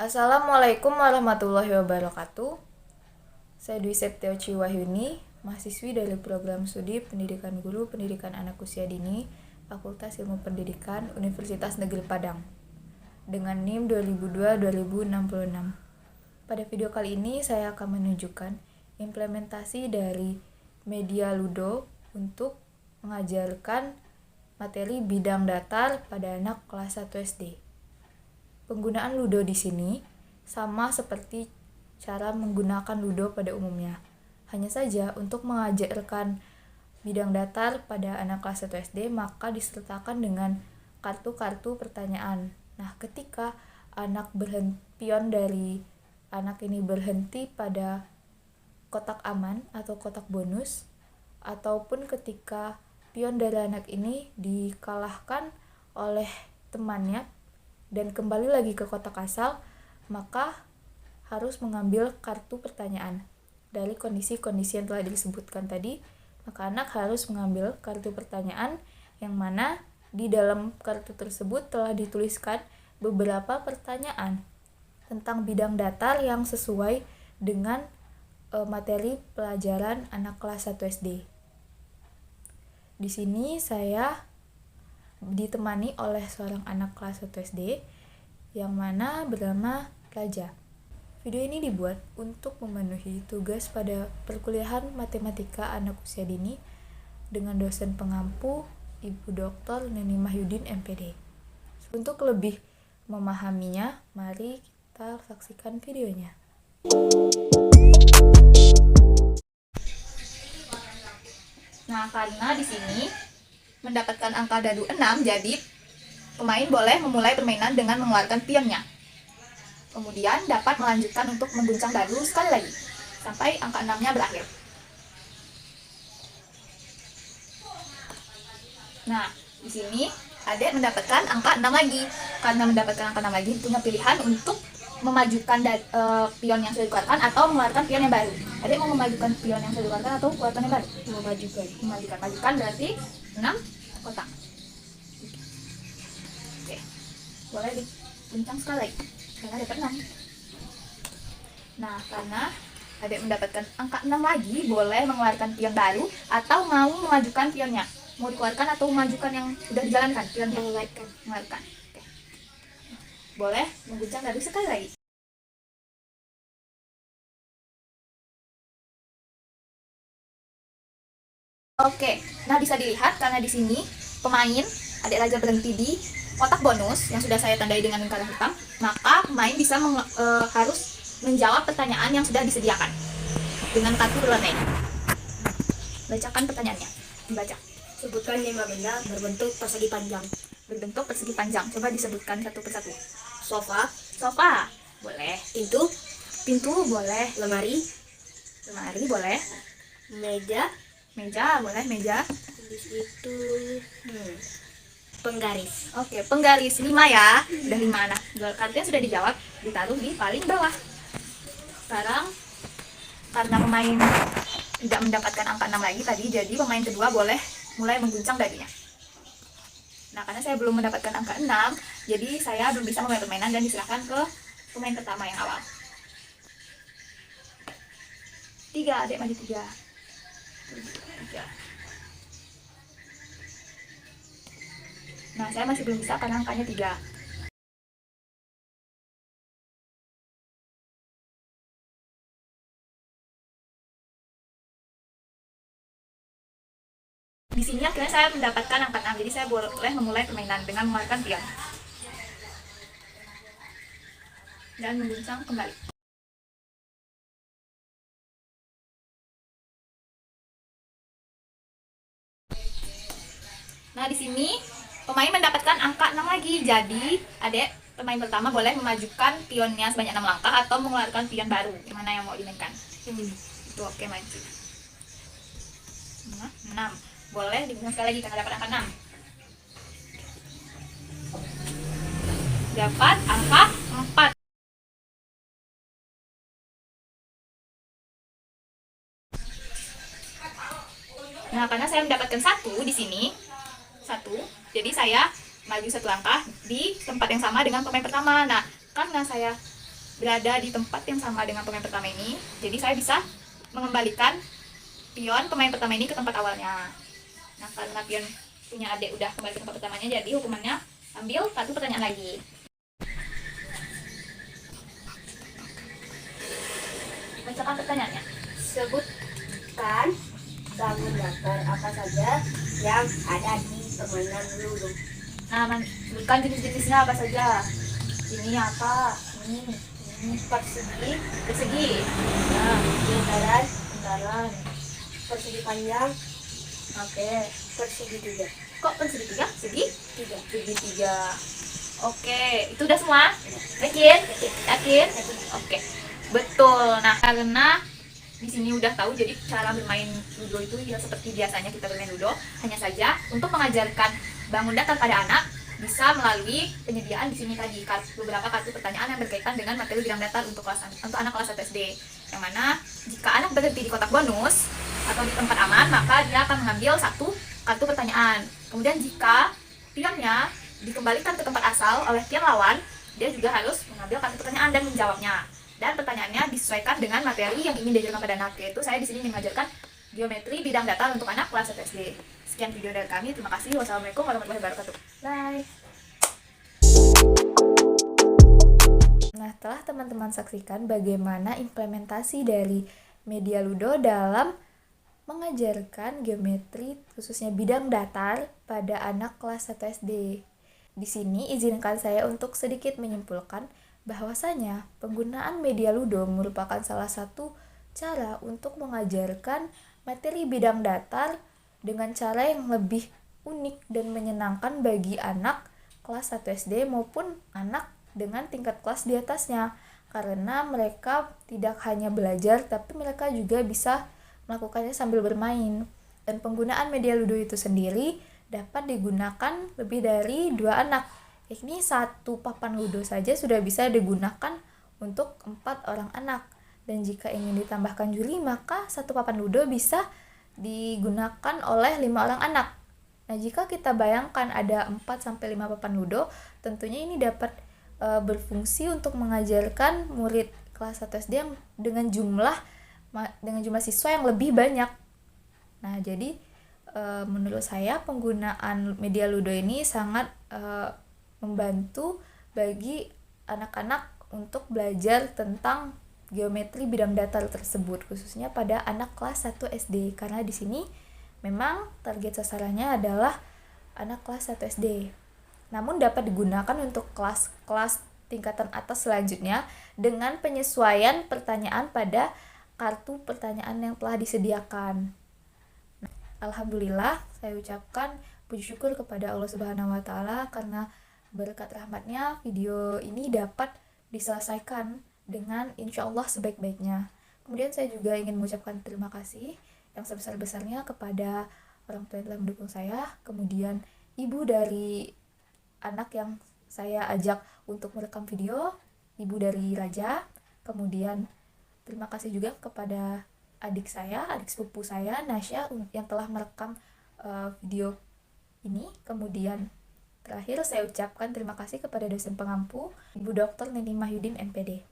Assalamualaikum warahmatullahi wabarakatuh. Saya Dwi Septiaci Wahyuni, mahasiswi dari program studi Pendidikan Guru Pendidikan Anak Usia Dini, Fakultas Ilmu Pendidikan, Universitas Negeri Padang, dengan NIM 2002-2066. Pada video kali ini saya akan menunjukkan implementasi dari media Ludo untuk mengajarkan materi bidang datar pada anak kelas 1 SD. Penggunaan Ludo di sini sama seperti cara menggunakan Ludo pada umumnya. Hanya saja untuk mengajarkan bidang datar pada anak kelas 1 SD maka disertakan dengan kartu-kartu pertanyaan. Nah, ketika pion dari anak ini berhenti pada kotak aman atau kotak bonus, ataupun ketika pion dari anak ini dikalahkan oleh temannya dan kembali lagi ke kotak asal, maka harus mengambil kartu pertanyaan. Dari kondisi-kondisi yang telah disebutkan tadi, maka anak harus mengambil kartu pertanyaan yang mana di dalam kartu tersebut telah dituliskan beberapa pertanyaan tentang bidang datar yang sesuai dengan materi pelajaran anak kelas 1 SD. Di sini saya ditemani oleh seorang anak kelas 1 SD yang mana bernama Raja. Video ini dibuat untuk memenuhi tugas pada perkuliahan matematika anak usia dini dengan dosen pengampu Ibu Dr. Neni Mahyudin MPD. Untuk lebih memahaminya, mari kita saksikan videonya. Nah, karena di sini mendapatkan angka dadu 6, jadi pemain boleh memulai permainan dengan mengeluarkan pionnya. Kemudian dapat melanjutkan untuk mengguncang dadu sekali lagi sampai angka 6-nya berakhir. Nah, di sini Adek mendapatkan angka 6 lagi. Karena mendapatkan angka 6 lagi, punya pilihan untuk memajukan pion yang sudah dikeluarkan atau mengeluarkan pion yang baru. Adek mau memajukan pion yang sudah dikeluarkan atau keluarkan yang baru? Memajukan berarti 6 kotak. Oke, boleh diguncang sekali lagi karena dapat 6. Nah, karena Adek mendapatkan angka 6 lagi, boleh mengeluarkan pion baru atau mau memajukan pionnya. Mau dikeluarkan atau memajukan yang sudah dijalankan pionnya? Mengeluarkan. Oke. Boleh mengguncang dadu sekali lagi. Oke, nah bisa dilihat karena di sini pemain Adek Raja berhenti di kotak bonus yang sudah saya tandai dengan lingkaran hitam, maka pemain bisa harus menjawab pertanyaan yang sudah disediakan dengan kartu berwarna ini. Bacakan pertanyaannya. Dibaca. Sebutkan 5 benda berbentuk persegi panjang. Berbentuk persegi panjang. Coba disebutkan satu persatu. Sofa, Sofa, boleh. pintu, Pintu, boleh. lemari, Lemari, boleh. meja, Meja, boleh. Meja. habis itu penggaris. Oke, penggaris 5 ya. Udah 5 anak. Kartunya sudah dijawab, ditaruh di paling bawah. Sekarang karena pemain tidak mendapatkan angka 6 lagi tadi, jadi pemain kedua boleh mulai mengguncang dadunya. Nah, karena saya belum mendapatkan angka 6, jadi saya belum bisa memulai permainan dan diserahkan ke pemain pertama yang awal. 3, Adek maju 3. 3. Nah, saya masih belum bisa karena angkanya 3. Di sini akhirnya saya mendapatkan angka 6, jadi saya boleh memulai permainan dengan mengeluarkan pion dan mengguncang kembali. Nah, di sini pemain mendapatkan angka 6 lagi, jadi Adek pemain pertama boleh memajukan pionnya sebanyak 6 langkah atau mengeluarkan pion baru. Gimana yang mau dimainkan? Itu oke, maju. 6. Boleh digunakan sekali lagi karena dapat angka 6. Dapat angka 4. Nah, karena saya mendapatkan 1 di sini, 1, jadi saya maju 1 langkah di tempat yang sama dengan pemain pertama. Nah, karena saya berada di tempat yang sama dengan pemain pertama ini. Jadi saya bisa mengembalikan pion pemain pertama ini ke tempat awalnya. Nah, karena pion punya adik udah kembali ke tempat pertamanya, jadi hukumannya ambil satu pertanyaan lagi. Bacakan pertanyaannya. Sebutkan bangun datar apa saja yang ada di permainan ludo. Nah, sebutkan jenis-jenisnya apa saja. Ini apa? Ini persegi. Nah, buntaran. Persegi panjang, Oke. persegi tiga. Kok persegi tiga? Segi Tiga. tiga. Oke, itu udah semua? Yakin? Yakin? Oke, betul. Nah, karena di sini udah tahu, jadi cara bermain ludo itu ya seperti biasanya kita bermain ludo. Hanya saja untuk mengajarkan bangun datar pada anak bisa melalui penyediaan di sini tadi beberapa kartu pertanyaan yang berkaitan dengan materi bidang datar untuk anak kelas 1 SD. Yang mana jika anak berhenti di kotak bonus atau di tempat aman, maka dia akan mengambil satu kartu pertanyaan. Kemudian jika pionnya dikembalikan ke tempat asal oleh pion lawan, dia juga harus mengambil kartu pertanyaan dan menjawabnya. Dan pertanyaannya disesuaikan dengan materi yang ingin diajarkan pada anak. Yaitu saya di sini ingin mengajarkan geometri bidang datar untuk anak kelas 1 SD. Sekian video dari kami. Terima kasih. Wassalamualaikum warahmatullahi wabarakatuh. Bye. Nah, telah teman-teman saksikan bagaimana implementasi dari media ludo dalam mengajarkan geometri khususnya bidang datar pada anak kelas 1 SD. Di sini izinkan saya untuk sedikit menyimpulkan bahwasanya penggunaan media ludo merupakan salah satu cara untuk mengajarkan materi bidang datar dengan cara yang lebih unik dan menyenangkan bagi anak kelas 1 SD maupun anak dengan tingkat kelas di atasnya, karena mereka tidak hanya belajar tapi mereka juga bisa melakukannya sambil bermain. Dan penggunaan media ludo itu sendiri dapat digunakan lebih dari 2 anak, yakni satu papan ludo saja sudah bisa digunakan untuk 4 orang anak. Dan jika ingin ditambahkan juri, maka satu papan ludo bisa digunakan oleh 5 orang anak. Nah, jika kita bayangkan ada 4-5 papan ludo, tentunya ini dapat berfungsi untuk mengajarkan murid kelas 1 SD yang dengan jumlah siswa yang lebih banyak. Nah, jadi menurut saya penggunaan media ludo ini sangat membantu bagi anak-anak untuk belajar tentang geometri bidang datar tersebut, khususnya pada anak kelas 1 SD, karena di sini memang target sasarannya adalah anak kelas 1 SD. Namun dapat digunakan untuk kelas-kelas tingkatan atas selanjutnya dengan penyesuaian pertanyaan pada kartu pertanyaan yang telah disediakan. Alhamdulillah, saya ucapkan puji syukur kepada Allah Subhanahu wa taala karena berkat rahmatnya video ini dapat diselesaikan dengan insya Allah sebaik-baiknya. Kemudian saya juga ingin mengucapkan terima kasih yang sebesar-besarnya kepada orang tua yang telah mendukung saya, kemudian ibu dari anak yang saya ajak untuk merekam video, ibu dari Raja, kemudian terima kasih juga kepada adik sepupu saya, Nasya, yang telah merekam video ini. Kemudian terakhir saya ucapkan terima kasih kepada dosen pengampu, Ibu Dr. Neni Mahyudin MPD.